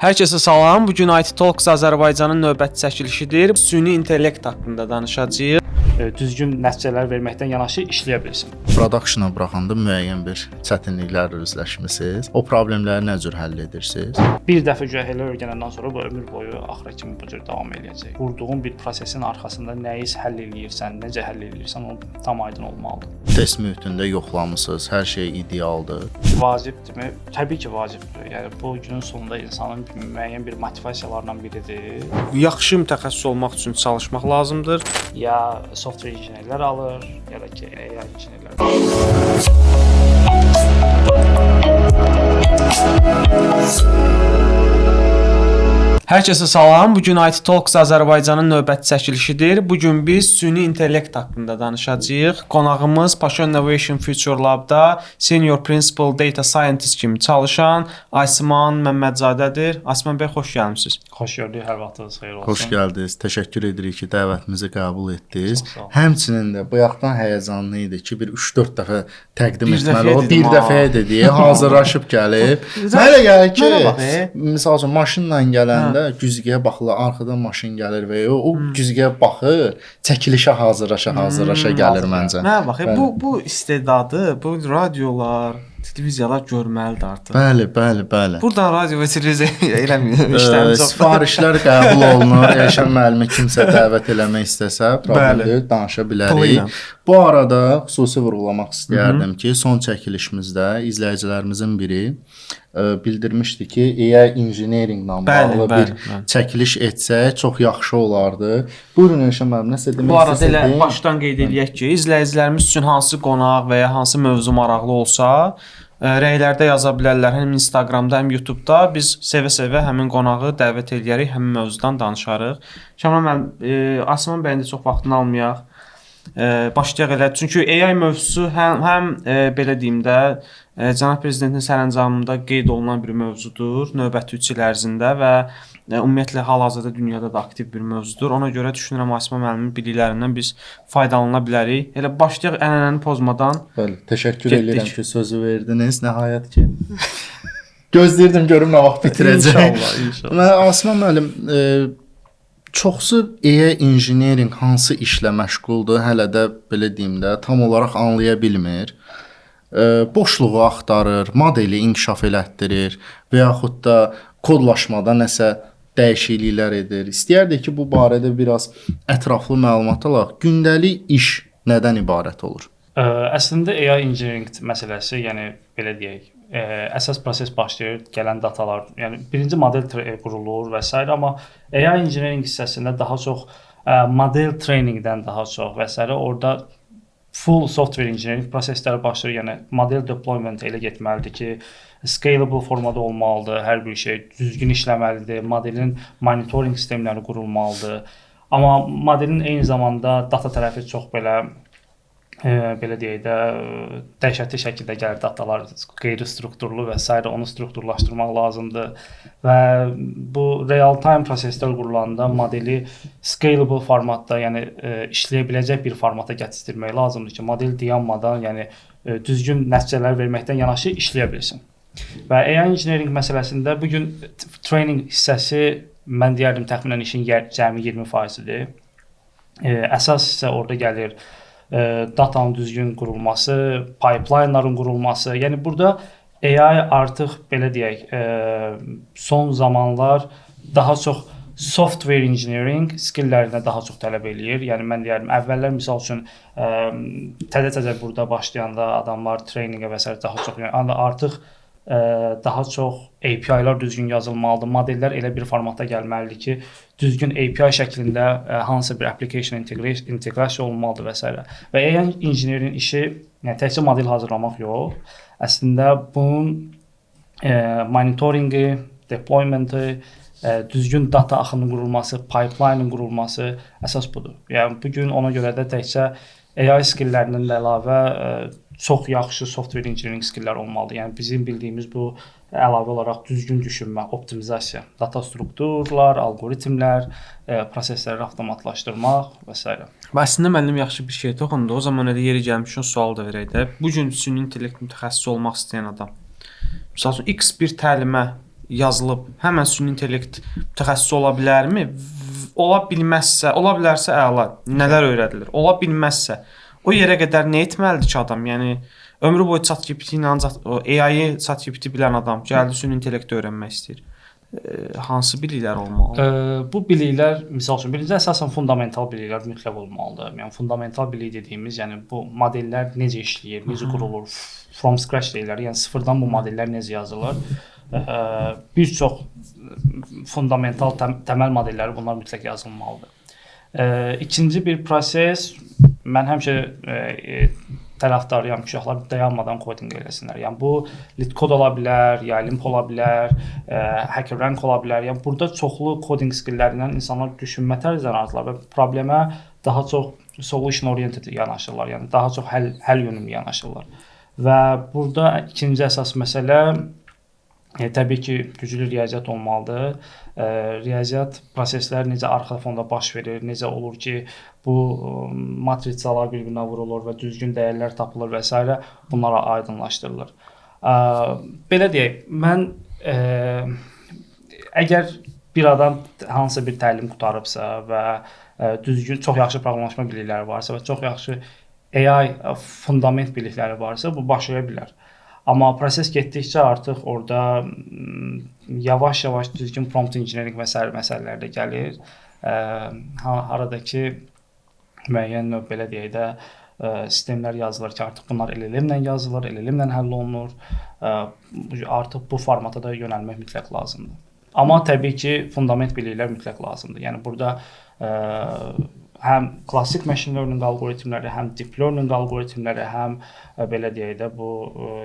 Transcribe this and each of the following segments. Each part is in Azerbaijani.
Hər kəsə salam. Bu gün IT Talks Azərbaycanın növbəti çəkilişidir. Süni intellekt haqqında danışacağıq. Düzgün nəticələr verməkdən yanaşı işləyə bilsin. Production-a buraxanda müəyyən bir çətinliklərlə üzləşmisiniz. O problemləri nə cür həll edirsiniz? Bir dəfə elə öyrənəndən sonra bu ömür boyu axıra kimi bu cür davam eləyəcək. Qurduğun bir prosesin arxasında nəyi həll eləyirsən, necə həll eləyirsən, o tam aydın olmalıdır. Test mühitində yoxlamısınız, hər şey idealdır. Vacibdirmi? Təbii ki, vacibdir. Yəni bu günün sonunda insanın müəyyən bir motivasiyalarından biridir. Yaxşı mütəxəssis olmaq üçün çalışmaq lazımdır. Ya software injinerlər alır, ya da ki AI injinerlər. Hər kəsə salam. Bu gün IT Talks Azərbaycanın növbəti çəkilişidir. Bu gün biz süni intellekt haqqında danışacağıq. Qonağımız Passion Innovation Future Lab-da Senior Principal Data Scientist kimi çalışan Aysman Məmmədzadədir. Aysman bəy, xoş gəlmisiniz. Xoş gördük, hər vaxtınız xeyir olsun. Xoş gəldiniz. Təşəkkür edirik ki, dəvətimizi qəbul etdiniz. Həmçinin də bayaqdan həyəcanlı idi ki, bir 3-4 dəfə təqdim etməli o. Bir dəfəyə dedi, hazırlaşıb gəlib. Mənə gəlir ki, məsəl üçün maşınla gələndə güzgəyə baxılır, arxadan maşın gəlir və o güzgəyə baxır, çəkilişə hazırlaşa gəlir məncə. Mənə bax, bu istedadı, bu radiolar, televiziyalar görməlidir artıq. Bəli. Buradan radio və televiziya eləmir, işlərim çox. Sifarişlər qəbul olunur. Elşən müəllimi kimsə dəvət eləmək istəsə, problemdir, danışa bilərik. Bu arada xüsusi vurğulamaq istəyərdim ki, son çəkilişimizdə izləyicilərimizin biri bildirmişdi ki, AI engineeringlə bağlı bir çəkiliş etsək çox yaxşı olardı. Buyurun Elşən müəllim, nəsə demək istəyirsiniz? Bu arada elə başdan qeyd eləyək ki, izləyicilərimiz üçün hansı qonaq və ya hansı mövzu maraqlı olsa, rəylərdə yaza bilərlər. Həm Instagramda, həm YouTube'da biz sevə-sevə həmin qonağı dəvət edərik, həmin mövzudan danışarıq. Şaman müəllim, Asman bəyin də çox vaxtını almayaq. Başlayaq elə. Çünki AI mövzusu həm belə deyim də Cənab Prezidentin sərəncamında qeyd olunan bir mövzudur növbəti 3 il ərzində və ümumiyyətlə hal-hazırda dünyada da aktiv bir mövzudur. Ona görə düşünürəm Asma müəllimin biliklərindən biz faydalana bilərik. Elə başlayaq ənənəni pozmadan. Bəli, təşəkkür edirəm ki, sözü verdiniz. Nəhayət ki. Gözləyirdim görüm nə vaxt bitirəcək. İnşallah. Mən Asma müəllim çoxsu AI engineering hansı işlə məşğuldur, hələ də belə deyim də tam olaraq anlaya bilmir. Boşluğu axtarır, modeli inkişaf elətdirir və yaxud da kodlaşmada nəsə dəyişikliklər edir. İstəyərdik ki, bu barədə biraz ətraflı məlumat alaq. Gündəlik iş nədən ibarət olur? Əslində AI engineering məsələsi, yəni belə deyək, əsas proses başlayır, gələn datalar, yəni birinci model qurulur və s. amma AI engineering hissəsində daha çox model trainingdən daha çox və s. orada full software engineering prosesləri başlayır. Yəni model deployment elə getməlidir ki, scalable formada olmalıdır, hər bir şey düzgün işləməlidir, modelin monitoring sistemləri qurulmalıdır. Amma modelin eyni zamanda data tərəfi çox belə deyək də dəhşətli şəkildə gəlir datalar, qeyri-strukturlu və s. onu strukturlaşdırmaq lazımdır və bu real time proseslər qurulanda modeli scalable formatda, yəni işləyə biləcək bir formata gətirmək lazımdır ki, model dayanmadan, yəni düzgün nəticələr verməkdən yanaşı işləyə bilsin. Və AI engineering məsələsində bu gün training hissəsi mən deyərdim təxminən işin cəmi 20%-dir. Əsas hissə orada gəlir datanın düzgün qurulması, pipeline'ların qurulması. Yəni burada AI artıq belə deyək, son zamanlar daha çox software engineering skilllərinə daha çox tələb eləyir. Yəni mən deyərdim, əvvəllər misal üçün təzə burada başlayanda adamlar trainingə və s. daha çox, yəni artıq daha çox API-lar düzgün yazılmalıdır. Modellər elə bir formatda gəlməlidir ki, düzgün API şəklində hansısa bir application inteqrasiya olunmalıdır və s. Və AI engineering işi, yəni təkcə model hazırlamaq yox, əslində bunun monitoringi, deploymenti, düzgün data axının qurulması, pipeline'ın qurulması əsas budur. Yəni bu gün ona görə də təkcə AI skilllərindən də əlavə çox yaxşı software engineering skilllər olmalıdır. Yəni bizim bildiyimiz bu əlavə olaraq düzgün düşünmə, optimizasiya, data strukturlar, algoritmlər, prosesləri avtomatlaşdırmaq və s. Əslində müəllim yaxşı bir şey toxundu. O zaman elə yeri gəlmişkən sual da verək də. Bu gün süni intellekt mütəxəssisi olmaq istəyən adam, məsəl üçün X bir təlimə yazılıb həmən süni intellekt mütəxəssisi ola bilərmi? Ola bilməzsə, ola bilərsə əla. Nələr öyrədilir? Ola bilməzsə, o yerə qədər nə etməlidir ki adam? Yəni ömrü boyu ChatGPT ilə AI-yı ChatGPT bilən adam gəldi süni intellekti öyrənmək istəyir. Hansı biliklər olmalı? Bu biliklər, məsəl üçün, birinci əsasən fundamental biliklər mütləq olmalıdır. Yəni fundamental bilik dediyimiz, yəni bu modellər necə işləyir, necə qurulur, from scratch deyirlər. Yəni sıfırdan bu modellər necə yazılır. Bir çox fundamental təməl modelləri bunlar mütləq yazılmalıdır. İkinci bir proses, mən həmişə tərəfdarıyam ki, uşaqlar dayanmadan kodinq eləsinlər. Yəni bu LeetCode ola bilər, ya Limp ola bilər, HackerRank ola bilər. Yəni burada çoxlu kodinq skilllərindən insanlar düşünmə tərzindən artırlar və problemə daha çox solution oriented yanaşırlar. Yəni daha çox həll yönümlü yanaşırlar. Və burada ikinci əsas məsələ təbii ki, güclü riyaziyyat olmalıdır. Riyaziyyat proseslər necə arxa fonda baş verir, necə olur ki, bu matrisalar bir-birinə vurulur və düzgün dəyərlər tapılır və s. bunlara aydınlaşdırılır. Belə deyək, mən əgər bir adam hansısa bir təlim qutarıbsa və düzgün, çox yaxşı proqramlaşma bilikləri varsa və çox yaxşı AI fundament bilikləri varsa, bu başlaya bilər. Amma proses getdikcə artıq orada yavaş-yavaş düzgün prompt engineering və sair məsələlər də gəlir. Harada ki, müəyyən növ belə deyək də sistemlər yazılır ki, artıq bunlar LLM-lə yazılır, LLM-lə həll olunur. Artıq bu formata da yönəlmək mütləq lazımdır. Amma təbii ki, fundament biliklər mütləq lazımdır. Yəni burada həm klassik machine learning alqoritmləri, həm deep learning alqoritmləri, həm belə deyək də bu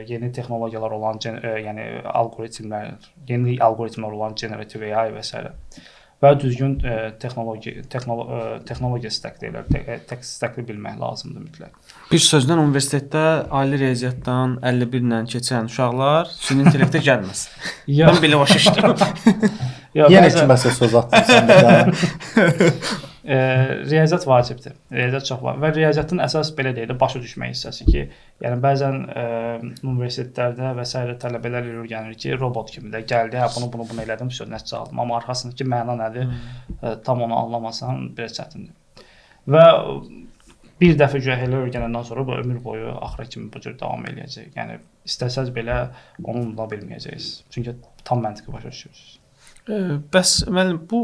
yeni texnologiyalar olan, yəni alqoritmlər, yeni alqoritmlər olan generative AI və s. və düzgün texnologiya stack deyirlər, tech stack-ı bilmək lazımdır mütləq. Bir sözlə universitetdə ali riyaziyyatdan 51 ilə keçən uşaqlar süni intellektə gəlməz. Mən belə başa düşdüm. Yenə kiməsə söz atdın sən. Riyaziyyat vacibdir. Riyaziyyat çox vacibdir. Və riyaziyyatın əsas belə deyək də başa düşmək hissəsi ki, yəni bəzən universitetlərdə və s. tələbələr elə öyrənir ki, robot kimi də gəldi, hə bunu elədim, nəticə aldım. Amma arxasındakı məna nədir? Tam onu anlamasan biraz çətindir. Və bir dəfə elə öyrənəndən sonra bu ömür boyu axıra kimi bu cür davam eləyəcək. Yəni istəsəz belə onu unuda bilməyəcəksiniz. Çünki tam məntiqi başa düşürsünüz. Bəs müəllim bu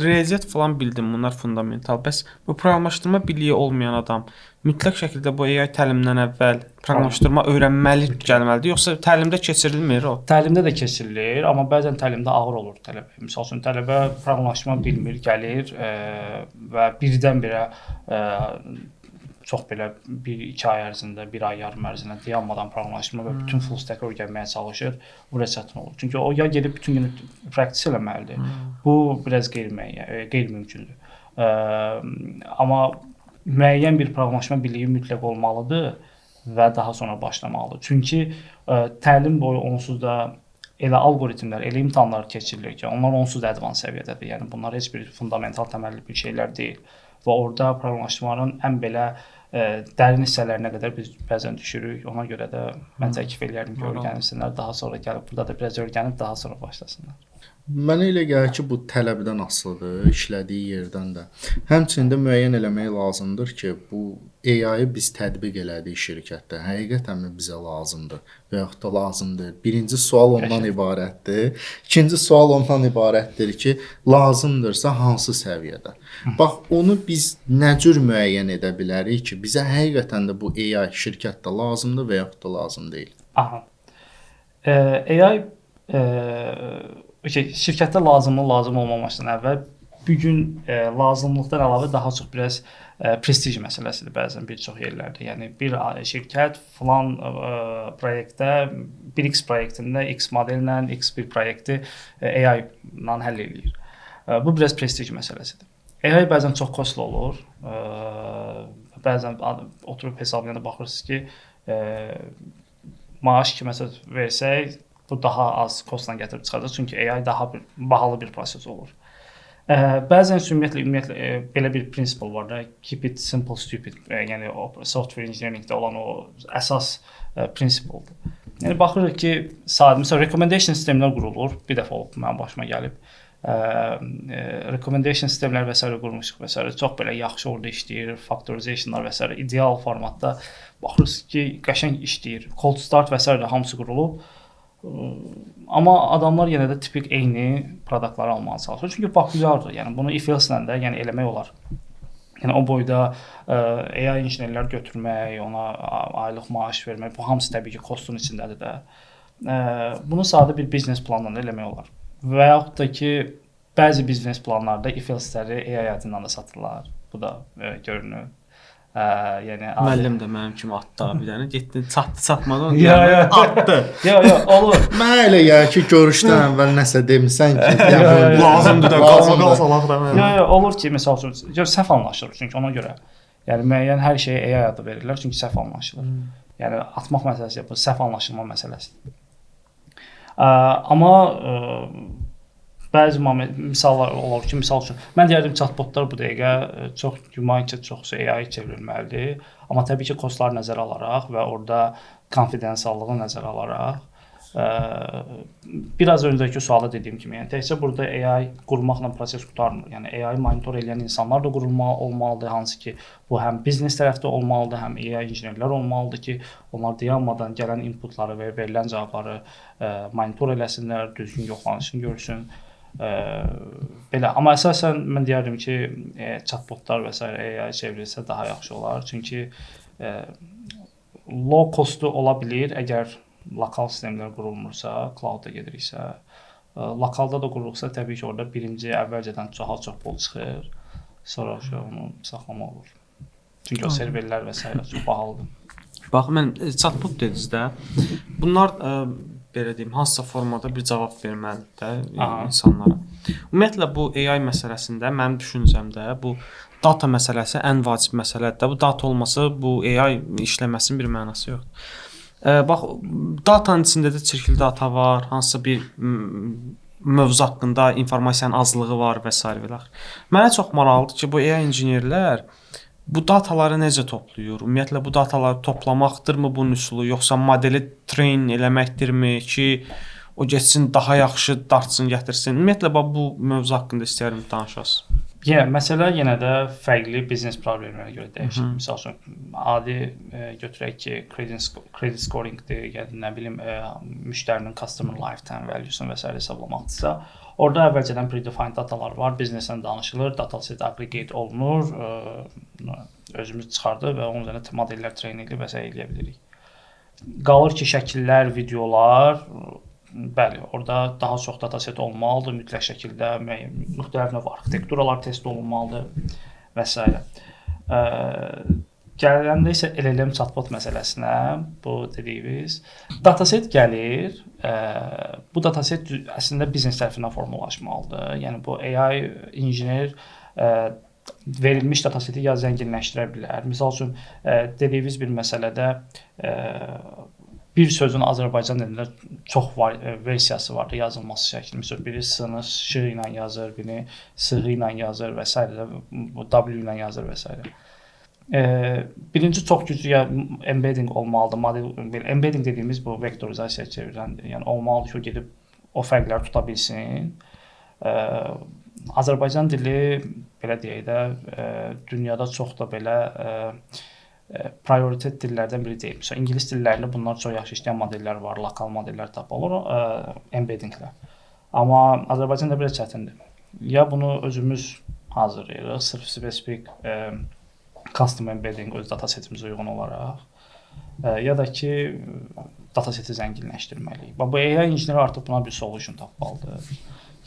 riyaziyyat falan bildim, bunlar fundamental. Bəs bu proqramlaşdırma biliyi olmayan adam mütləq şəkildə bu AI təlimdən əvvəl proqramlaşdırma öyrənməli gəlməlidir, yoxsa təlimdə keçirilmir o? Təlimdə də keçirilir, amma bəzən təlimdə ağır olur tələbə. Məsəl üçün tələbə proqramlaşdırma bilmir, gəlir və birdən-birə çox belə 1-2 ay ərzində, 1 ay yarım ərzində dayanmadan proqramlaşdırma və bütün full stack öyrənməyə çalışır. Bu çətin olur. Çünki o ya gedib bütün gün praktik eləməlidir. Bu biraz qeyri-mümkündür. Amma müəyyən bir proqramlaşma biliyi mütləq olmalıdır və daha sonra başlamalıdır. Çünki təlim boyu onsuz da elə alqoritmlər, elə imtahanlar keçirilir ki, onlar onsuz da advanced səviyyədədir. Yəni bunlar heç bir fundamental təməlli bir şeylər deyil. Və orada proqramlaşdırmanın ən belə dərin hissələrinə qədər biz bəzən düşürük. Ona görə də mən təklif edirəm ki, öyrənsinlər, daha sonra gəlib burada da biraz öyrənib daha sonra başlasınlar. Mənə elə gəlir ki, bu tələbdən asılıdır, işlədiyi yerdən də. Həmçinin də müəyyən eləmək lazımdır ki, bu AI-yı biz tətbiq elədik şirkətdə. Həqiqətənmi bizə lazımdır və yaxud da lazımdır? Birinci sual ondan ibarətdir. İkinci sual ondan ibarətdir ki, lazımdırsa hansı səviyyədə? Bax, onu biz nə cür müəyyən edə bilərik ki, bizə həqiqətən də bu AI şirkətdə lazımdır və yaxud da lazım deyil? Aha. AI şirkətdə lazım olmamasından əvvəl bu gün lazımlıqdan əlavə daha çox biraz prestij məsələsidir bəzən bir çox yerlərdə. Yəni bir şirkət falan proyektdə, 1X proyektində X modellə X bir proyekti AI ilə həll edir. Bu biraz prestij məsələsidir. AI bəzən çox kostlu olur. Bəzən oturub hesablayanda baxırsınız ki, maaş kiməsə versək, bu daha az kostla gətirib çıxacaq. Çünki AI daha bahalı bir proses olur. Bəzən ümumiyyətlə belə bir prinsip var da, keep it simple, stupid. Yəni software engineeringdə olan o əsas prinsip oldu. Yəni baxırıq ki, sadə məsələn recommendation sistemlər qurulur. Bir dəfə olub mənim başıma gəlib. Recommendation sistemlər və s. qurmuşuq və s. Çox belə yaxşı orada işləyir, factorizationlar və s. ideal formatda baxırıq ki, qəşəng işləyir. Cold start və s. hamısı qurulub. Amma adamlar yenə də tipik eyni produktları almağa çalışır. Çünki populyardır. Yəni bunu if-else-lə də yəni eləmək olar. Yəni o boyda AI injinerlər götürmək, ona aylıq maaş vermək, bu hamısı təbii ki, kostun içindədir də. Bunu sadə bir biznes planla eləmək olar. Və yaxud da ki, bəzi biznes planlarda if-else-ləri AI adından da satırlar. Bu da görünür. Yəni müəllim də mənim kimi atdı bir dənə, getdi, çatmadı, atdı. Yox, olur. Mən elə ya ki, görüşdən əvvəl nəsə demisən ki, lazımdır da, qalmaq da. Yox, olur ki, məsəl üçün, səhv anlaşılır çünki ona görə. Yəni müəyyən hər şeyə AI adı verirlər çünki səhv anlaşılır. Yəni atmaq məsələsi bu səhv anlaşılma məsələsidir. Amma bəzi misallar olur ki, misal üçün mən deyərdim chatbotlar bu dəqiqə çox güman ki, çoxsu AI çevrilməlidir. Amma təbii ki, kostları nəzərə alaraq və orada konfidensiallığı nəzərə alaraq biraz öncəki suala dediyim kimi, yəni təkcə burada AI qurmaqla proses qurtarmır. Yəni AI monitor edən insanlar da olmalıdır, hansı ki, bu həm biznes tərəfdə olmalıdır, həm AI injinerlər olmalıdır ki, onlar dayanmadan gələn inputları və verilən cavabları monitor eləsinlər, düzgün yoxlanışını görsün. Belə, amma əsasən mən deyərdim ki, chatbotlar və s. AI çevrilsə daha yaxşı olar. Çünki low costu ola bilir, əgər lokal sistemlər qurulmursa, cloud-da gediriksə. Lokalda da qurulursa, təbii ki, orada birinci əvvəlcədən çox pul çıxır, sonra onu saxlamaq olur. Çünki o serverlər və s. çox bahalıdır. Bax, mən chatbot dediniz də, bunlar belə deyim, hansısa formada bir cavab verməlidir də insanlara. Ümumiyyətlə, bu AI məsələsində, mənim düşüncəmdə, bu data məsələsi ən vacib məsələdir də. Bu data olmasa, bu AI işləməsinin bir mənası yoxdur. Bax, datanın içində də çirkli data var, hansısa bir mövzu haqqında informasiyanın azlığı var və s. Mənə çox maraqlıdır ki, bu AI injinerlər bu dataları necə toplayır? Ümumiyyətlə, bu dataları toplamaqdırmı bunun üsulu, yoxsa modeli train eləməkdirmi ki, o getsin, daha yaxşı dartsın, gətirsin? Ümumiyyətlə, bu mövzu haqqında istəyərəm danışasınız. Məsələ yenə də fərqli biznes problemlərə görə dəyişir. Məsəl üçün, adi götürək ki, credit scoring-dir, yəni nə bilim, müştərinin customer lifetime value-sunu və s. hesablamaqdırsa, orada əvvəlcədən predefined datalar var, bizneslə danışılır, dataset aggregate olunur, özümüz çıxardıq və onun üzərində modellər train edib və s. eləyə bilirik. Qalır ki, şəkillər, videolar, bəli, orada daha çox dataset olmalıdır, mütləq şəkildə müxtəlif növ arxitekturalar test olunmalıdır və s. Gələndə isə LLM chatbot məsələsinə, bu dediyimiz dataset gəlir. Bu dataset əslində biznes tərəfindən formalaşmalıdır. Yəni bu AI injiner verilmiş dataseti ya zənginləşdirə bilər. Misal üçün dediyimiz bir məsələdə bir sözün Azərbaycan dilində çox versiyası var, yazılması şəkli. Məsələn, biri s-nı ş ilə yazır, biri s ilə yazır və s. W ilə yazır və s. Birinci çox güclü embedding olmalıdır. Model embedding dediyimiz bu vektorizasiyaya çevriləndir. Yəni olmalıdır ki, o gedib o fərqləri tuta bilsin. Azərbaycan dili belə deyək də dünyada çox da belə prioritet dillərdən biri deyil. Məsələn, ingilis dillərində bunlar çox yaxşı işləyən modellər var, lokal modellər tapılır, embeddinglər. Amma Azərbaycanda biraz çətindir. Ya bunu özümüz hazırlayırıq, sırf spesifik custom embedding öz datasetimizə uyğun olaraq, ya da ki, dataseti zənginləşdirməliyik. Bu AI injineri artıq buna bir solution tapmalıdır.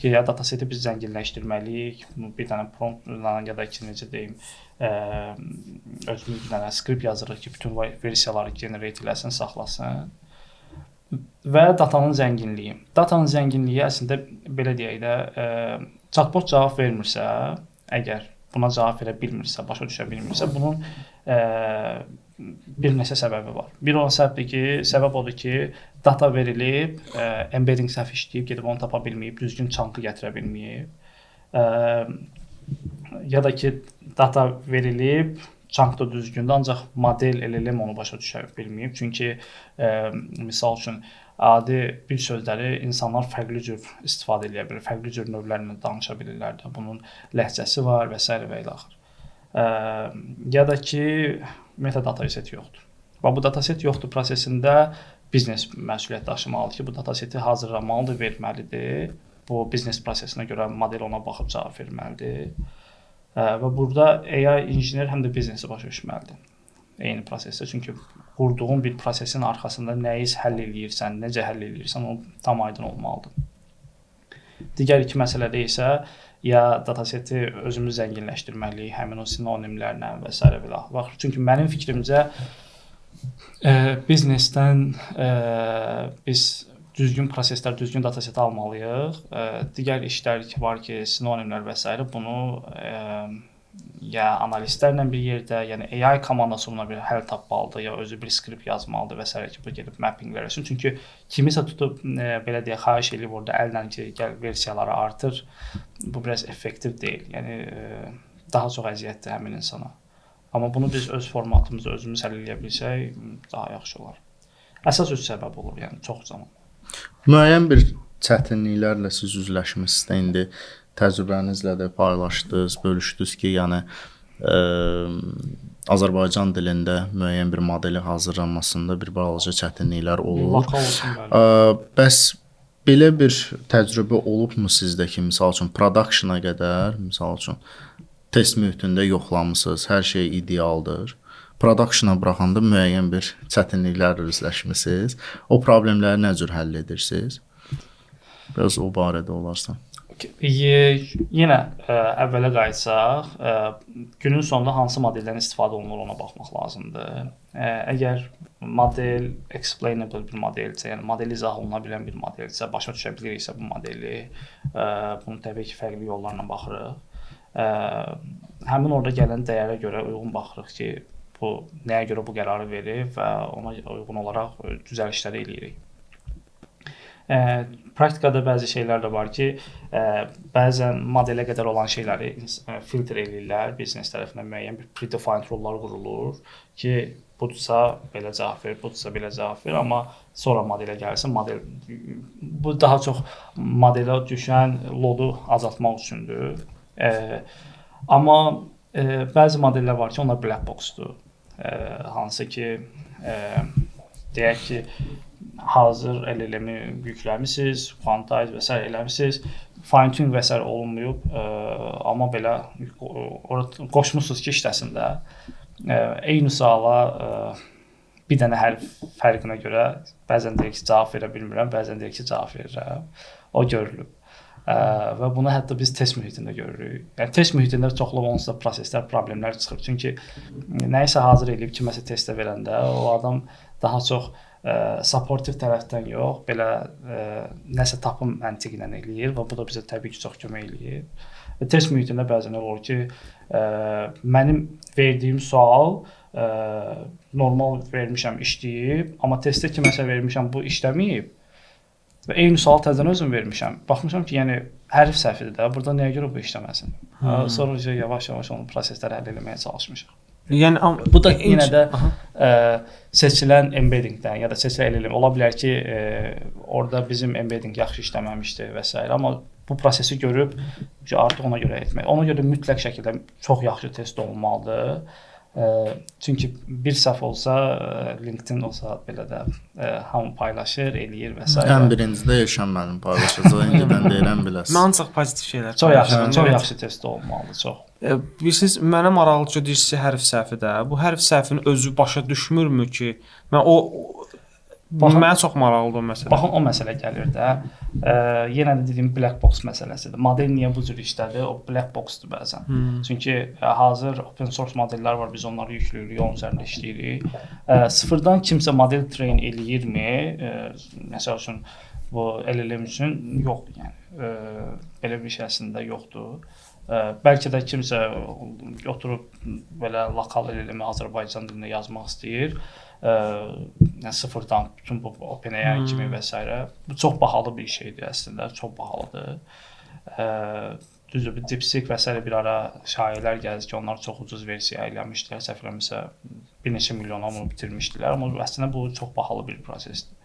Ki, ya dataseti biz zənginləşdirməliyik, bir dənə promptla ya da ki, necə deyim, özümüz bir dənə skript yazırıq ki, bütün versiyaları generate eləsin, saxlasın. Və datanın zənginliyi. Datanın zənginliyi əslində, belə deyək də, chatbot cavab vermirsə, əgər buna cavab verə bilmirsə, başa düşə bilmirsə, bunun bir neçə səbəbi var. Bir olan səbəb odur ki, data verilib, embedding səhv işləyib, gedib onu tapa bilməyib, düzgün chunk-ı gətirə bilməyib. Ya da ki, data verilib, chunk da düzgündür, ancaq model LLM onu başa düşə bilməyib. Çünki misal üçün adi bir sözləri insanlar fərqli cür istifadə edə bilər, fərqli cür növlərlə danışa bilirlər də. Bunun ləhcəsi var və s. və ilə axır. Ya da ki, metadataset yoxdur. Və bu dataset yoxdur prosesində biznes məsuliyyət daşımalıdır ki, bu dataseti hazırlamalıdır, verməlidir. Bu biznes prosesinə görə model ona baxıb cavab verməlidir. Və burada AI injiner həm də biznesi başa düşməlidir. Eyni prosesdə. Çünki qurduğun bir prosesin arxasında nəyi həll eləyirsən, necə həll eləyirsən, o tam aydın olmalıdır. Digər iki məsələdə isə ya dataseti özümüz zənginləşdirməliyik, həmin o sinonimlərlə və s. belə. Çünki mənim fikrimcə biznesdən biz düzgün proseslər, düzgün dataset almalıyıq. Digər işlər ki var ki, sinonimlər və s. bunu ya analistlərlə bir yerdə, yəni AI komandası buna bir həll tapmalıdır, ya özü bir skript yazmalıdır və s. ki, bu gedib mappinglər etsin. Çünki kimisə tutub belə deyə xahiş eləyib orada əllə ki, gəl versiyaları artır. Bu biraz effektiv deyil. Yəni daha çox əziyyətdir həmin insana. Amma bunu biz öz formatımızda özümüz həll edə bilsək daha yaxşı olar. Əsas üç səbəb olur, yəni çox zaman. Müəyyən bir çətinliklərlə siz üzləşmisiniz indi. Təcrübənizlə də paylaşdınız, bölüşdünüz ki, yəni Azərbaycan dilində müəyyən bir modeli hazırlanmasında bir balaca çətinliklər olur. Bəs belə bir təcrübə olubmu sizdə ki, misal üçün production-a qədər, misal üçün test mühitində yoxlamısınız, hər şey idealdır. Production-a buraxanda müəyyən bir çətinliklərlə üzləşmisiniz. O problemləri nə cür həll edirsiniz? Biraz o barədə olarsa. Yenə əvvələ qayıtsaq, günün sonunda hansı modeldən istifadə olunur ona baxmaq lazımdır. Əgər model explainable bir modeldirsə, yəni model izah oluna bilən bir modeldirsə, başa düşə biliriksə bu modeli, bunu təbii ki, fərqli yollarla baxırıq. Həmin orada gələn dəyərə görə uyğun baxırıq ki, bu nəyə görə bu qərarı verir və ona uyğun olaraq düzəlişlər eləyirik. Praktikada bəzi şeylər də var ki, bəzən modelə qədər olan şeyləri filtr eləyirlər, biznes tərəfindən müəyyən bir predefined rollar qurulur ki, budursa belə cavab verir, budursa belə cavab verir, amma sonra modelə gəlsin, model bu daha çox modelə düşən lodu azaltmaq üçündür. Amma bəzi modellər var ki, onlar black box-dur. Hansı ki, deyək ki, hazır LLM-i yükləmisiniz, quantize və s. eləmisiniz, fine-tune və s. olunmayıb, amma belə qoşmusunuz ki, işləsin də. Eyni suala bir dənə hərf fərqinə görə bəzən deyək ki, cavab verə bilmirəm, bəzən deyək ki, cavab verirəm. O görülüb. Və bunu hətta biz test mühitində görürük. Yəni test mühitində çoxlu onsuz da proseslər, problemlər çıxır. Çünki nəyisə hazır edib kiməsə testə verəndə o adam daha çox supportive tərəfdən yox, belə nəsə tapım məntiqi ilə eləyir və bu da bizə təbii ki, çox kömək eləyir. Test mühitində bəzən olur ki, mənim verdiyim sual normal vermişəm, işləyib, amma testdə kiməsə vermişəm, bu işləməyib. Və eyni sual təzən özüm vermişəm. Baxmışam ki, yəni hərf səhvidir də. Burada nəyə görə bu işləməsin? Sonra yavaş-yavaş onun prosesləri həll etməyə çalışmışıq. Yəni bu da yenə də seçilən embeddingdən ya da seçilən LLM ola bilər ki, orada bizim embedding yaxşı işləməmişdi və s. amma bu prosesi görüb ki, artıq ona görə etmək. Ona görə mütləq şəkildə çox yaxşı test olunmalıdır. Çünki bir səhv olsa, LinkedIn olsa belə də hamı paylaşır, eləyir və s. Ən birincidə Elşən mənim paylaşacaq, indidən deyirəm biləsən. Mən ancaq pozitiv şeylər paylaşıram. Çox yaxşı test olmalıdır, çox. Bilirsiniz, mənə maraqlı ki, deyirsiz hərf səhvi də. Bu hərf səhvini özü başa düşmürmü ki? Mənə çox maraqlıdır o məsələ. Baxın, o məsələ gəlir də. Yenə də dediyim black box məsələsidir. Model niyə bu cür işlədir? O black box-dur bəzən. Çünki hazır open source modellər var, biz onları yüklüyürük, onun üzərində işləyirik. Sıfırdan kimsə model train eləyirmi? Məsəl üçün bu LLM üçün yoxdur, yəni. Belə bir şey əslində yoxdur. Bəlkə də kimsə oturub belə lokal LLM-i Azərbaycan dilində yazmaq istəyir. Sıfırdan bütün bu OpenAI kimi və s. Bu çox bahalı bir şeydir əslində, çox bahalıdır. düzdür, bir DeepSeek və s. bir ara şayələr gəldi ki, onlar çox ucuz versiya eləmişdilər, səhv eləmirəmsə bir neçə milyona bunu bitirmişdilər, amma əslində bu çox bahalı bir prosesdir.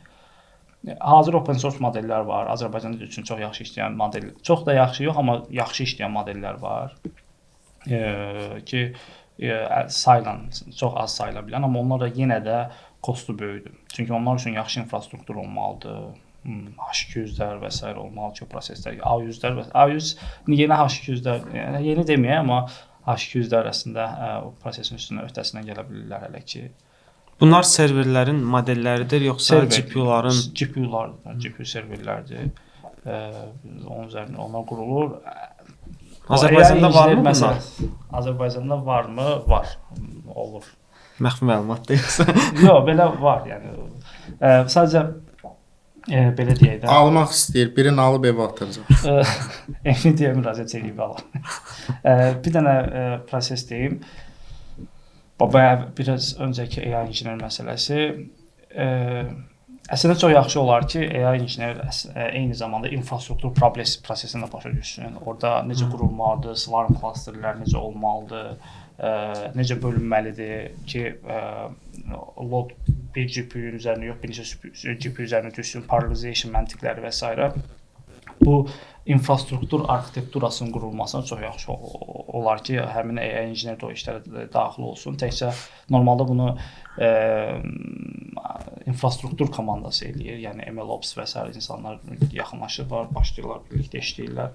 Hazır open source modellər var. Azərbaycanda üçün çox yaxşı işləyən model, çox da yaxşı yox, amma yaxşı işləyən modellər var. Ki sayla çox az sayıla bilən, amma onlar da yenə də kostu böyükdür. Çünki onlar üçün yaxşı infrastruktur olmalıdır. H200-lər və s. olmalı ki, proseslər, A100-lər və A100 yeni H200-lər, yəni yeni deməyək, amma H200-lər əslində o prosesin üstünə öhdəsindən gələ bilirlər hələ ki. Bunlar serverlərin modelləridir, yoxsa GPU-ların? GPU-lardır, GPU serverlərdir. Onun üzərində onlar qurulur. Azərbaycanda varmı bunlar? Azərbaycanda varmı? Var. Olur. Məxfi məlumat deyilsə. Yox, belə var, yəni. Sadəcə belə deyək də. Almaq istəyir, birini alıb evə atacaq. Nvidia müraciət edib alır. Bir dənə proses deyim. Biraz öncəki AI injiner məsələsi. Əslində çox yaxşı olar ki, AI injiner eyni zamanda infrastruktur prosesini də başa düşsün. Orada necə qurulmalıdır, Swarm clusterlər necə olmalıdır, necə bölünməlidir ki, load bir GPU-nun üzərinə yox, bir neçə GPU üzərinə düşsün, parallelization məntiqləri və s. Bu infrastruktur arxitekturasının qurulmasına çox yaxşı olar ki, həmin AI injiner də o işlərə daxil olsun. Təkcə normalda bunu infrastruktur komandası eləyir, yəni MLOps və s. insanlar yaxınlaşırlar, başlayırlar, birlikdə işləyirlər.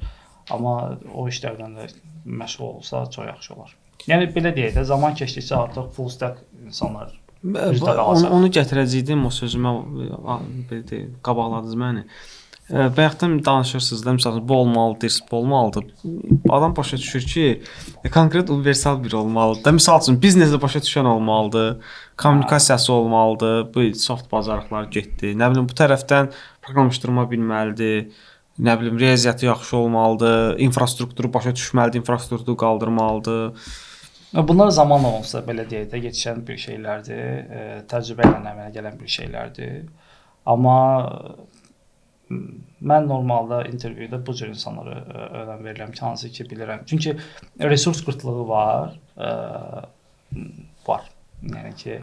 Amma o işlərdən də məşğul olsa çox yaxşı olar. Yəni belə deyək də, zaman keçdikcə artıq full stack insanlar onu gətirəcəydim, o sözümə belə deyək, qabaqladınız məni. Bayaqdan danışırsınız da, məsələn, bu olmalıdır, bu olmalıdır. Adam başa düşür ki, konkret universal bir olmalıdır. Məsəl üçün biznesdə başa düşən olmalıdır, kommunikasiyası olmalıdır. Bu soft bacarıqlar getdi. Nə bilim, bu tərəfdən proqramlaşdırma bilməlidir. Nə bilim, riyaziyyatı yaxşı olmalıdır, infrastrukturu başa düşməlidir, infrastrukturu qaldırmalıdır. Bunlar zamanla olsa belə deyək də yetişən bir şeylərdir, təcrübə ilə əmələ gələn bir şeylərdir. Amma mən normalda intervyuda bu cür insanlara önəm verirəm ki, hansı ki bilirəm. Çünki resurs qıtlığı var. Yəni ki,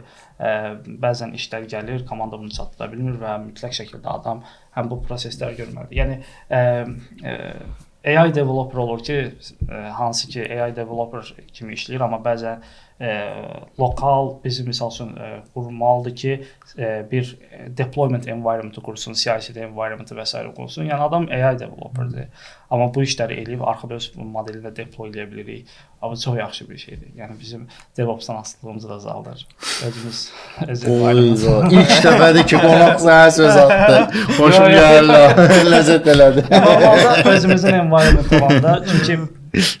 bəzən işlər gəlir, komanda bunu çatdıra bilmir və mütləq şəkildə adam həm bu prosesləri görməlidir. Yəni AI developer olur ki, hansı ki AI developer kimi işləyir, amma bəzən lokal bizim misal üçün qurmalıdır ki, bir deployment environment qursun, CI/CD environment və s. qursun. Yəni adam AI developerdir. Amma bu işləri eləyib arxada öz modelində deploy edə bilirik. Amma çox yaxşı bir şeydir. Yəni bizim DevOps-dan asılılığımızı da azaldır. Özümüz öz environment. İlk dəfədir ki, qonaq sənə söz atdı. Xoşum gəldi, ləzzət elədi. Normalda özümüzün environment olanda, çünki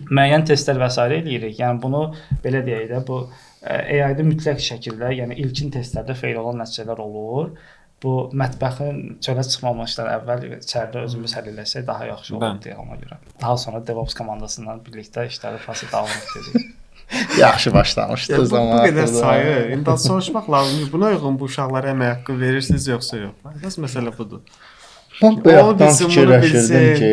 müəyyən testlər və s. eləyirik. Yəni bunu belə deyək də, bu AI-da mütləq şəkildə, yəni ilkin testlərdə fail olan nəticələr olur. Bu mətbəxin çölə çıxmamışdan əvvəl içəridə özümüz həll etsək daha yaxşı olur deyə ona görə. Daha sonra DevOps komandasından birlikdə işləri proses davam etdirəcəyik. Yaxşı başlamışdı zaman. Bu qədər sayı, indi soruşmaq lazımdır. Buna uyğun bu uşaqlara əmək haqqı verirsiniz yoxsa yox? Əsas məsələ budur. Mən bayaqdan fikirləşirdim ki,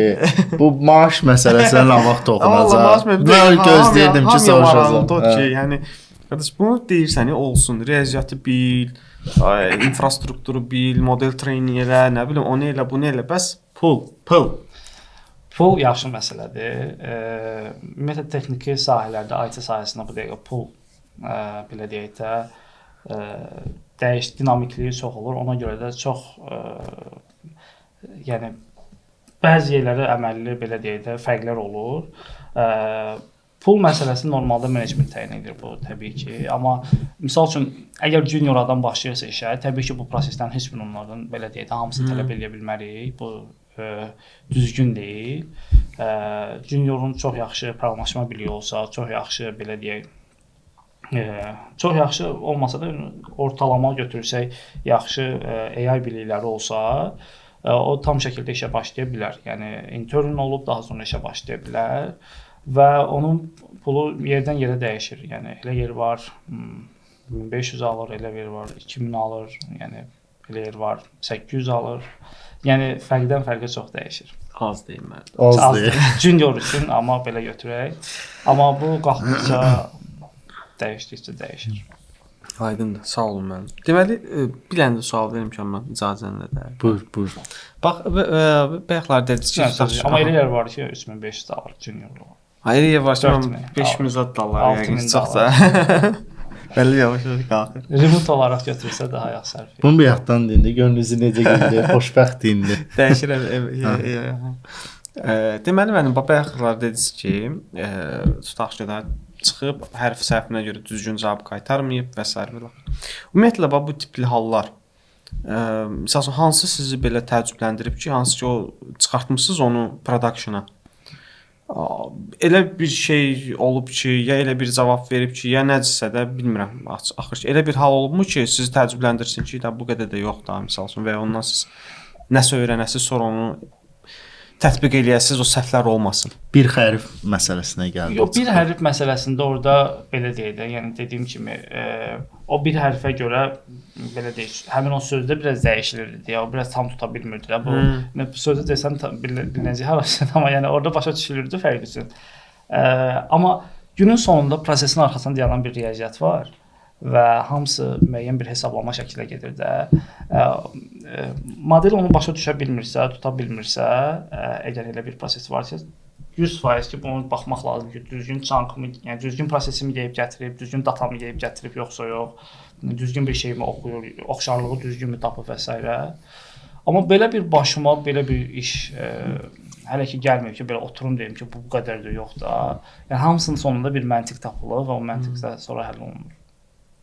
bu maaş məsələsinə nə vaxt toxunacaq. Mən gözləyirdim ki, soruşacaq. Yəni qardaş, bunu deyirsən, olsun, riyaziyyatı bil, infrastrukturu bil, model treyning elə, nə bilim, onu elə, bunu elə, bəs pul. Pul yaxşı məsələdir. Ümumiyyətlə texniki sahələrdə, IT sahəsində bu dəqiqə pul belə deyək də dinamikliyi çox olur. Ona görə də çox yəni bəzi yerlərdə əməlli belə deyək də fərqlər olur. Pul məsələsi normalda menecment təyin edir bu təbii ki. Amma misal üçün əgər junior adam başlayırsa işə, təbii ki bu proseslərin heç bir onlardan belə deyək də hamısını tələb edə bilmərik. Bu düzgün deyil. Juniorun çox yaxşı proqramlaşma biliyi olsa, çox yaxşı belə deyək çox yaxşı olmasa da ortalama götürsək, yaxşı AI bilikləri olsa, o tam şəkildə işə başlaya bilər. Yəni intern olub daha sonra işə başlaya bilər və onun pulu yerdən yerə dəyişir. Yəni elə yer var 1500 alır, elə yer var 2000 alır. Yəni player var 800 alır. Yəni fərqdən fərqə çox dəyişir. Az deyim mən. Az deyil. Junior üçün amma belə götürək. Amma bu qalxdıqca dəyişdikcə dəyişir. Aydındır. Sağ olun mənim. Deməli, bir dənə də sual verim ki, mən icazənlə də. Buyur. Bax, bayaqlar dediniz ki, amma elə yer var ki, 3500 alır junior. Hayır, yer var ki, 5000 dollar yəni çox da. Bəli, yavaş-yavaş qalxır. Remote olaraq götürsə daha yaxşı sərf edir. Bunu bayaqdan deyəndə gönlünüzü necə gedir? Xoşbəxt indi. Dəyişir. Deməli, mənim bayaqlar dediniz ki, tutaq ki, çıxıb hərf səhvinə görə düzgün cavab qaytarmayıb və s. Ümumiyyətlə bu tipli hallar məsələn hansı sizi belə təəccübləndirib ki, hansı ki o çıxartmısınız onu production-a? Elə bir şey olub ki, ya elə bir cavab verib ki, ya nədirsə də bilmirəm. Axır ki, elə bir hal olubmu ki, sizi təəccübləndirsin ki, bu qədər də yox da məsəl üçün və ya ondan siz nəsə öyrənəsiz, sonra onu tətbiq eləyəsiniz, o səhvlər olmasın. Bir hərf məsələsinə gəldi. Yox, bir hərf məsələsində orada belə deyək də, yəni dediyim kimi, o bir hərfə görə belə deyək, həmin o sözdə biraz dəyişilirdi, ya o biraz tam tuta bilmirdi. Bu sözdə desən bilinəcək harasın, amma yəni orada başa düşülürdü fərq üçün. Amma günün sonunda prosesin arxasında dayanan bir riyaziyyat var və hamısı müəyyən bir hesablama şəkildə gedir də. Model onu başa düşə bilmirsə, tuta bilmirsə, əgər elə bir proses varsa 100% ki, bunu baxmaq lazım ki, düzgün çankımı, yəni düzgün prosesimi yeyib gətirib, düzgün datamı yeyib gətirib yoxsa yox, düzgün bir şeyimi oxuyur, oxşarlığı düzgünmü tapıb və s. Amma belə bir başıma belə bir iş hələ ki gəlməyib ki, belə oturum deyim ki, bu qədər də yox da. Yəni hamısının sonunda bir məntiq tapılır və o məntiq də sonra həll olunur.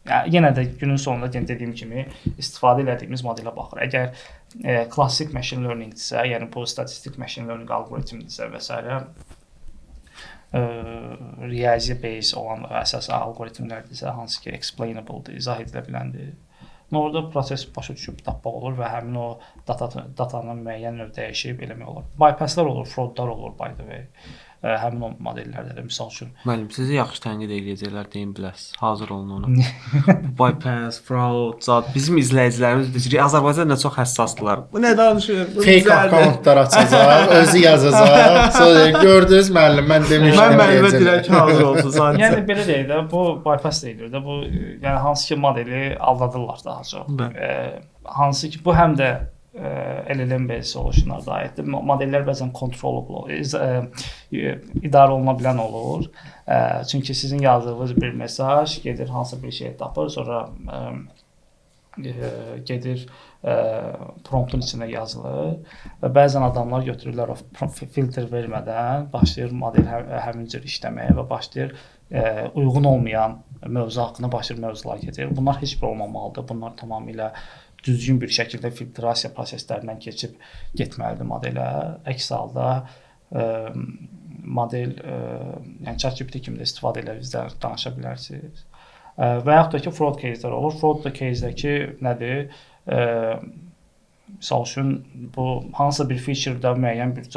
Yəni yenə də günün sonunda dediyim kimi istifadə etdiyimiz modelə baxır. Əgər klassik machine learning-dirsə, yəni bu statistik machine learning alqoritmidirsə və s. Riyazi base olan əsas alqoritmlərdirsə, hansı ki explainable-dir, izah edilə biləndir. Orada proses başa düşüb tapmaq olur və həmin o datanın müəyyən növ dəyişib eləmək olur. Bypasslar olur, fraudlar olur by the way. Həmin o modellərdə də misal üçün. Müəllim, sizi yaxşı tənqid eləyəcəklər deyin biləsiz. Hazır olun ona. Bypass, fraud, zat bizim izləyicilərimiz deyir, Azərbaycanda çox həssasdılar. Bu nə danışır? Fake accountlar açacaq, özü yazacaq. Sonra gördünüz müəllim, mən demişdim. Mən müəllimə deyirəm ki, hazır olsun sadəcə. Yəni belə deyək də, bu bypass deyilir də, bu yəni hansı ki modeli aldadırlar daha çox. Hansı ki bu həm də LLM-based solutionlara aiddir. Modellər bəzən controllable, idarə oluna bilən olur. Çünki sizin yazdığınız bir mesaj gedir hansısa bir şey tapır, sonra gedir promptun içində yazılır və bəzən adamlar götürürlər o filtr vermədən başlayır model həmin cür işləməyə və başlayır uyğun olmayan mövzu haqqında başlayır mövzular getirir. Bunlar heç bir olmamalıdır. Bunlar tamamilə düzgün bir şəkildə filtrasiya proseslərindən keçib getməlidir modelə. Əks halda model yəni ChatGPT kimi də istifadə edərsizlər, danışa bilərsiniz. Və yaxud da ki fraud case'lər olur. Fraud case-dəki nədir? Misal üçün bu hansısa bir feature-da müəyyən bir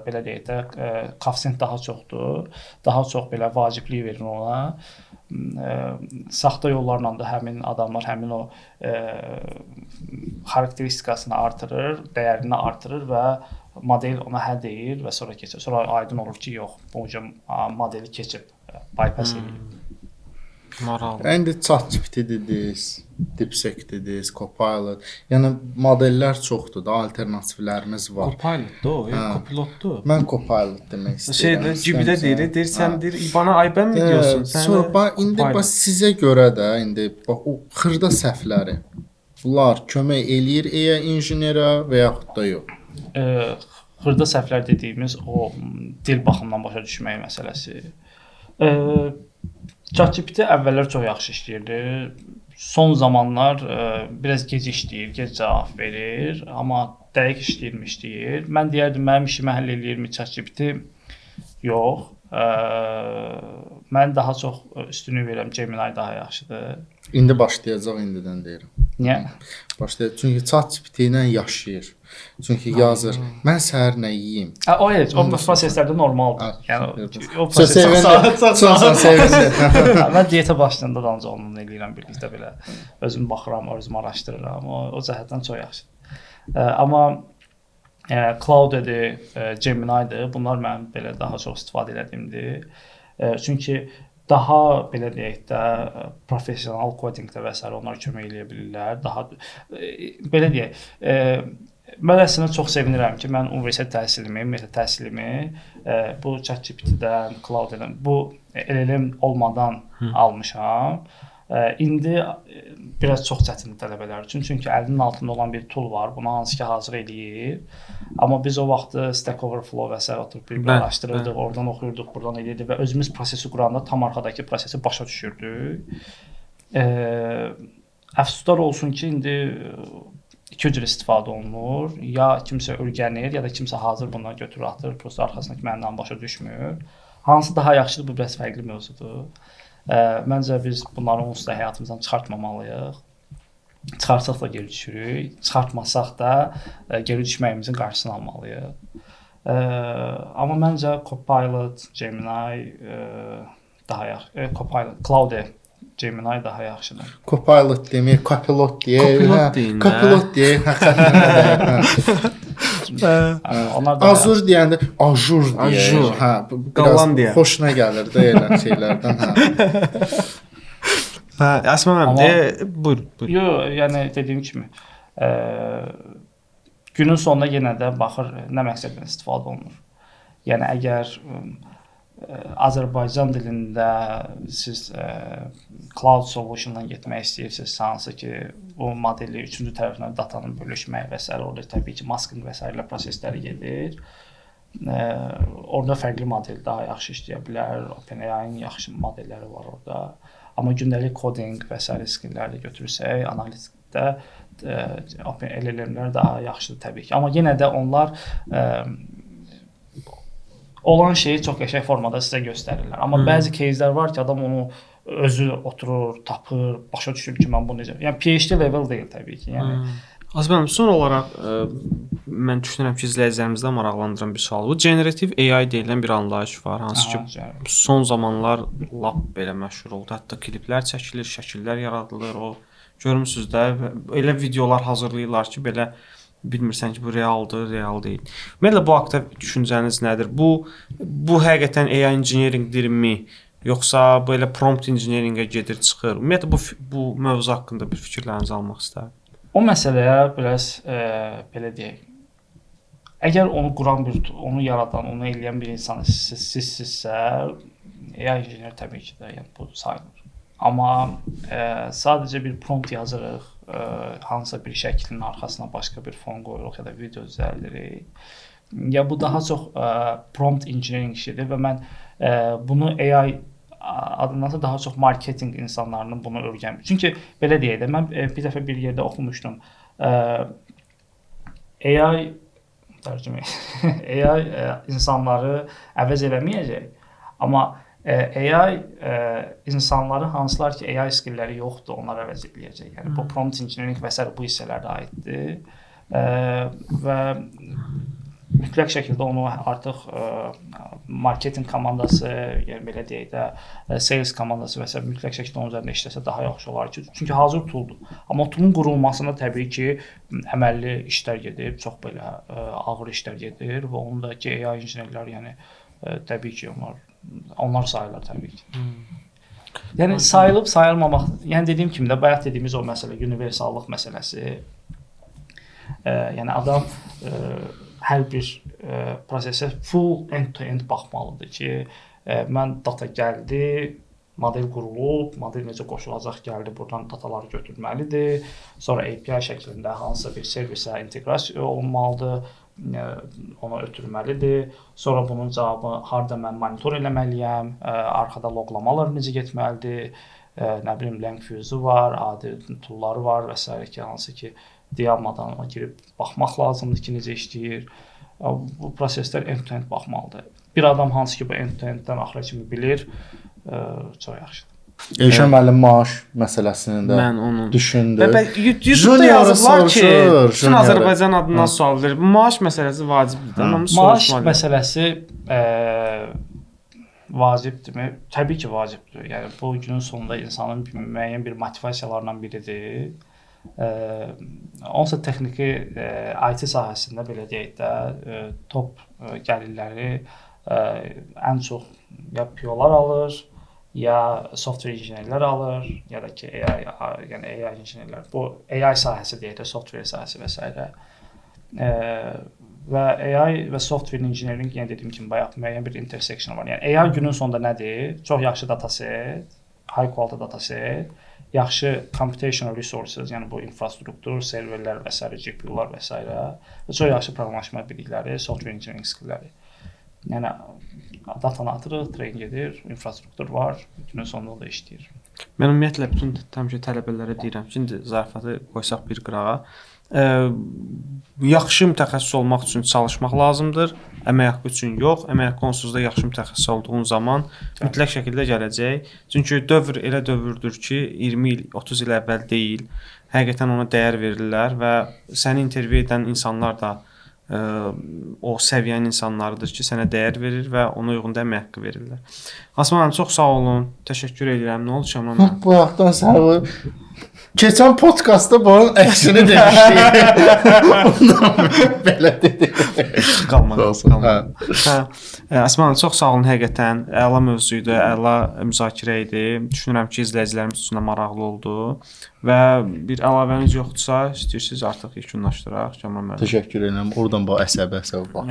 belə deyək də koeffisient daha çoxdur. Daha çox belə vaciblik verir ona. Saxta yollarla da həmin adamlar həmin o xarakteristikasını artırır, dəyərini artırır və model ona hə deyir və sonra keçir. Sonra aydın olur ki, yox, bu modeli keçib, bypass edib. Maraqlı. İndi ChatGPT dediniz, DeepSeek dediniz, Copilot. Yəni modellər çoxdur da, alternativlərimiz var. Copilot-dur o, Copilot-dur. Mən Copilot demək istəyirəm. Şeydə GB-də deyirsən, bana IBM mi diyorsun? İndi bax sizə görə də indi bax o xırda səhvləri bunlar kömək eləyir AI injinerə və yaxud da yox. Xırda səhvlər dediyimiz o dil baxımından başa düşmək məsələsi. ChatGPT əvvəllər çox yaxşı işləyirdi. Son zamanlar biraz gec işləyir, gec cavab verir, amma dəqiq işləyir. Mən deyərdim mənim işimi həll eləyirmi ChatGPT? yox. Mən daha çox üstünlük verirəm Gemini daha yaxşıdır. İndi başlayacaq indidən deyirəm. Niyə? Başlayacaq çünki ChatGPT ilə yaşayır. Çünki yazır. Mən səhər nə yeyim? O heç o proseslərdə normaldır. Yəni o proses Çox sevindim. mən diyetə başlayanda da ancaq onunla eləyirəm birlikdə belə. Özüm baxıram, özüm araşdırıram. O cəhətdən çox yaxşıdır. Amma Cloud-dir, Gemini-dir. Bunlar mənim belə daha çox istifadə etdiyimdir. Çünki daha belə deyək də professional kodinqdə və s. onlar kömək eləyə bilirlər. Daha belə deyək, mən əslində çox sevinirəm ki, mən universitet təhsilimi, meta təhsilimi bu ChatGPT-dən, Cloud-dan, bu LLM olmadan almışam. İndi biraz çox çətindir tələbələr üçün. Çünki əlinin altında olan bir tool var, bunu hansı ki hazır eləyir. Amma biz o vaxtı Stack Overflow və s. oturub bir araşdırırdıq, oradan oxuyurduq, buradan eləyirdik və özümüz prosesi quranda tam arxadakı prosesi başa düşürdük. Əfsuslar olsun ki, indi iki cür istifadə olunur. Ya kimsə öyrənir, ya da kimsə hazır bundan götürür, atır, prosta arxasındakı mənanı başa düşmür. Hansı daha yaxşıdır, bu biraz fərqli mövzudur. Məncə biz bunları onsuz da həyatımızdan çıxartmamalıyıq. Çıxarsaq da geri düşürük, çıxartmasaq da geri düşməyimizin qarşısını almalıyıq. Amma məncə Copilot, Gemini daha yaxşı, Copilot, Cloud, Gemini daha yaxşıdır. Copilot demir, Copilot deyir. Copilot deyin. Copilot deyir. Azur deyəndə Azur deyir. Hə, biraz xoşuna gəlir də elə şeylərdən, hə. Hə, Əsmən müəllim, buyur. Yox, yəni dediyim kimi, günün sonunda yenə də baxır nə məqsədlə istifadə olunur. Yəni əgər Azərbaycan dilində siz cloud solution-dan getmək istəyirsiniz, hansı ki, bu modeli üçüncü tərəfdən datanı bölüşmək və s. orada təbii ki, masking və s. prosesləri gedir. Orada fərqli model daha yaxşı işləyə bilər. OpenAI-nin yaxşı modelləri var orada. Amma gündəlik coding və s. skillləri götürsək, analitikdə LLM-lər daha yaxşıdır təbii ki. Amma yenə də onlar olan şeyi çox qəşəng formada sizə göstərirlər. Amma bəzi кейslər var ki, adam onu özü oturur, tapır, başa düşür ki, mən bunu necə... Yəni PhD level deyil təbii ki. Yəni Azmən, son olaraq mən düşünürəm ki, izləyicilərimizdə maraqlandıran bir sual. Bu generative AI deyilən bir anlayış var, hansı ki, son zamanlar lap belə məşhur oldu. Hətta kliplər çəkilir, şəkillər yaradılır. O görmüsüz də elə videolar hazırlayırlar ki, belə bilmirsən ki, bu realdır, real deyil. Ümumiyyətlə bu haqqda düşüncəniz nədir? Bu həqiqətən AI engineeringdirmi, yoxsa belə prompt engineeringə gedir, çıxır? Ümumiyyətlə bu mövzu haqqında bir fikirlərinizi almaq istərdim. O məsələyə biraz belə deyək. Əgər onu quran onu yaradan, onu eləyən bir insan sizsə, AI engineer təbii ki də, yəni bu sayılır. Amma sadəcə bir prompt yazırıq, hansısa bir şəklin arxasına başqa bir fon qoyuruq ya da video düzəldirik. Ya bu daha çox prompt engineering işidir və mən bunu AI adından daha çox marketinq insanlarının bunu öyrənmir. Çünki belə deyək də, mən bir dəfə bir yerdə oxumuşdum. AI insanları əvəz eləməyəcək, amma AI insanları hansılar ki, AI skillləri yoxdur, onlar əvəz edəcək. Yəni bu prompt engineering və s. bu hissələrdə aiddir. Və mütləq şəkildə onu artıq marketinq komandası, yəni belə deyək də, sales komandası və s. mütləq şəkildə onun üzərində işləsə daha yaxşı olar ki, çünki hazır tooldur. Amma toolun qurulmasında təbii ki, əməlli işlər gedir, çox belə ağır işlər gedir və onun da ki, AI injinerlər, yəni təbii ki, onlar sayılır təbii ki. Yəni sayılıb sayılmamaq, yəni dediyim kimi də bayaq dediyimiz o məsələ, universallıq məsələsi. Yəni adam hər bir prosesə full end-to-end baxmalıdır ki, mən data gəldi, model qurulub, model necə qoşulacaq gəldi, buradan dataları götürməlidir. Sonra API şəklində hansısa bir servisə inteqrasiya olunmalıdır, ona ötürməlidir. Sonra bunun cavabı harda mən monitor eləməliyəm, arxada loqlamalar necə getməlidir, nə bilim LangFuse var, adi toolları var və s. ki, hansı ki, dayanmadan girib baxmaq lazımdır ki, necə işləyir. Bu proseslər end-to-end baxmalıdır. Bir adam hansı ki bu end-to-enddən axıra kimi bilir, çox yaxşıdır. Elşən müəllim maaş məsələsini də Mən onun düşündüm. YouTube-da yazıblar ki, bütün Azərbaycan adından sual verir. Maaş məsələsi vacibdir. Maaş məsələsi vacibdirmi? Təbii ki, vacibdir. Yəni bu günün sonunda insanın müəyyən bir motivasiyalarından biridir. Onsa texniki IT sahəsində belə deyək də top gəlirləri ən çox ya PO-lar alır, ya software injinerlər alır, ya da ki AI, yəni AI injinerlər. Bu AI sahəsi deyək də, software sahəsi və s. Və AI və software engineering, yəni dediyim kimi bayaq müəyyən bir intersection var. Yəni AI günün sonunda nədir? Çox yaxşı dataset, high quality dataset, yaxşı computational resources, yəni bu infrastruktur, serverlər və s. GPU-lar və s. və çox yaxşı proqramlaşma bilikləri, software engineering skillləri. Yəni datanı atırıq, train gedir, infrastruktur var, günün sonunda da işləyir. Mən ümumiyyətlə bütün həmişə tələbələrə deyirəm ki, indi zarafatı qoysaq bir qırağa, yaxşı mütəxəssis olmaq üçün çalışmaq lazımdır. Əmək haqqı üçün yox, əmək haqqı onsuz da yaxşı mütəxəssis olduğun zaman mütləq şəkildə gələcək. Çünki dövr elə dövrdür ki, 20 il, 30 il əvvəl deyil. Həqiqətən ona dəyər verirlər və səni intervyu edən insanlar da o səviyyənin insanlarıdır ki, sənə dəyər verir və ona uyğun da əmək haqqı verirlər. Asman müəllim, çox sağ olun. Təşəkkür edirəm. Nə oldu Şamil müəllim? Bu vaxtdan sağ olun. Keçən podkastda bunun əksini demişdik. Ondan belə dedik. Qalma. Asman, çox sağ olun həqiqətən. Əla mövzu idi, əla müzakirə idi. Düşünürəm ki, izləyicilərimiz üçün də maraqlı oldu. Və bir əlavəniz yoxdursa, istəyirsiniz artıq yekunlaşdıraq Şamil müəllim. Təşəkkür edirəm. Oradan bax əsəbi bax.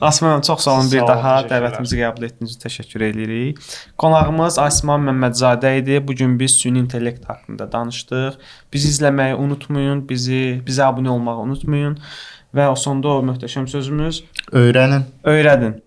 Asman, çox sağ olun bir daha dəvətimizi qəbul etdiyiniz üçün təşəkkür edirik. Qonağımız Asman Məmmədzadə idi. Bu gün biz süni intellekt haqqında danışdıq. Bizi izləməyi unutmayın, bizə abunə olmağı unutmayın və sonda o möhtəşəm sözümüz öyrənin. Öyrədin.